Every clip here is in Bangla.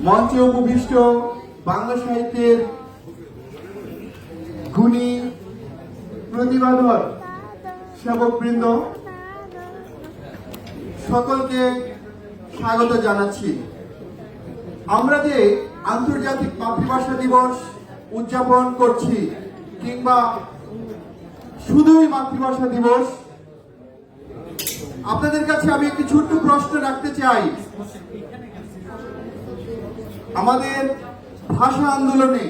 মঞ্চে উপবিষ্ট বাংলা সাহিত্যের গুণী প্রতিভাধর সেবকবৃন্দ সকলকে স্বাগত জানাচ্ছি। আমরা যে আন্তর্জাতিক মাতৃভাষা দিবস উদযাপন করছি কিংবা শুধুই মাতৃভাষা দিবস, আপনাদের কাছে আমি একটি ছোট্ট প্রশ্ন রাখতে চাই। আমাদের ভাষা আন্দোলনে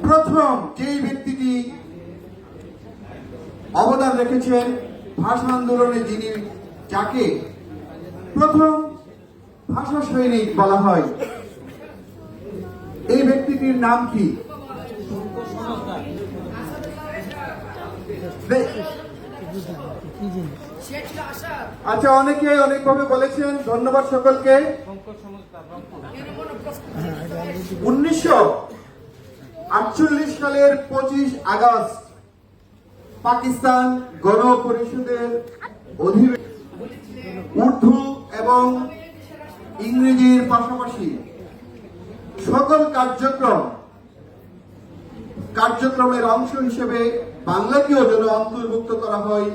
প্রথম যেই ব্যক্তিটি অবদান রেখেছেন, ভাষা আন্দোলনে যিনি, যাকে প্রথম ভাষা সৈনিক বলা হয়, এই ব্যক্তিটির নাম কি? আচ্ছা, অনেকে অনেকভাবে বলেছেন, ধন্যবাদ সকলকে। 1948 সালের 25 আগস্ট পাকিস্তান গণ পরিষদের অধীনে উর্দু এবং ইংরেজির পাশাপাশি সকল কার্যক্রমের অংশ হিসেবে বাংলাকেও যেন অন্তর্ভুক্ত করা হয়,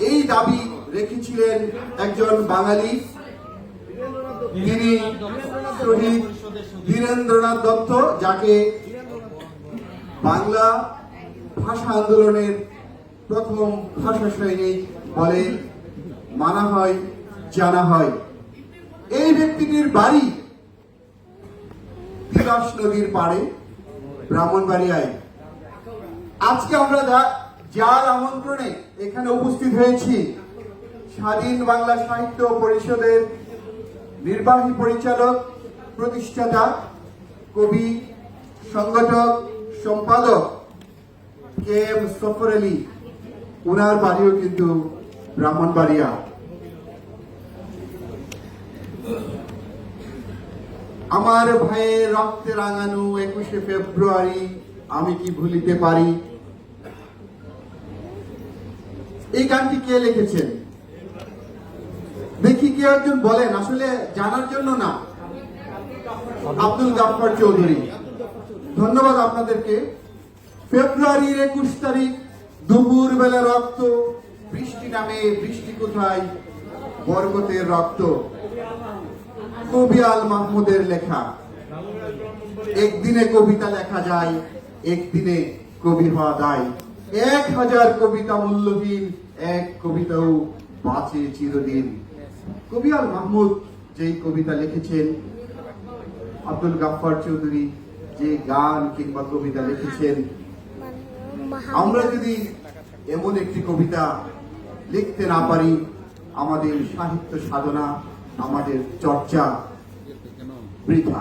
এই দাবি রেখেছিলেন একজন বাঙালি। তিনি শহীদ বীরেন্দ্রনাথ দত্ত, যাকে বাংলা ভাষা আন্দোলনের প্রথম ভাষা সৈনিক বলে মানা হয়, জানা হয়। এই ব্যক্তিটির বাড়ি তিতাস নদীর পাড়ে, ব্রাহ্মণবাড়িয়ায়। আজকে আমরা যার আমন্ত্রণে এখানে উপস্থিত হয়েছি, স্বাধীন বাংলা সাহিত্য পরিষদের নির্বাহী পরিচালক, প্রতিষ্ঠাতা, কবি, সংগঠক, সম্পাদক কে এম সফর আলী, উনার বাড়িও কিন্তু ব্রাহ্মণবাড়িয়া। আমার ভাইয়ের রক্তে রাঙানো 21শে ফেব্রুয়ারি আমি কি ভুলিতে পারি, এই গানটি কে লিখেছেন? দেখি কে একজন বলেন, আসলে জানার জন্য না। আব্দুল গাফফার চৌধুরী। ধন্যবাদ আপনাদেরকে। ফেব্রুয়ারির 21 তারিখ দুপুর বেলা রক্ত, বৃষ্টি নামে, বৃষ্টি কোথায়, বরকতের রক্ত। কবি আল মাহমুদের লেখা। একদিনে কবিতা লেখা যায়, একদিনে কবি হওয়া দায়। 1000 কবিতা মূল্যহীন, এক কবিতাও বাঁচে চিরদিন। কবি আল মাহমুদ যেই কবিতা লিখেছেন, আব্দুল গাফফার চৌধুরী যে গান কিংবা কবিতা লিখেছেন, আমরা যদি এমন একটি কবিতা লিখতে না পারি, আমাদের সাহিত্য সাধনা, আমাদের চর্চা বৃথা।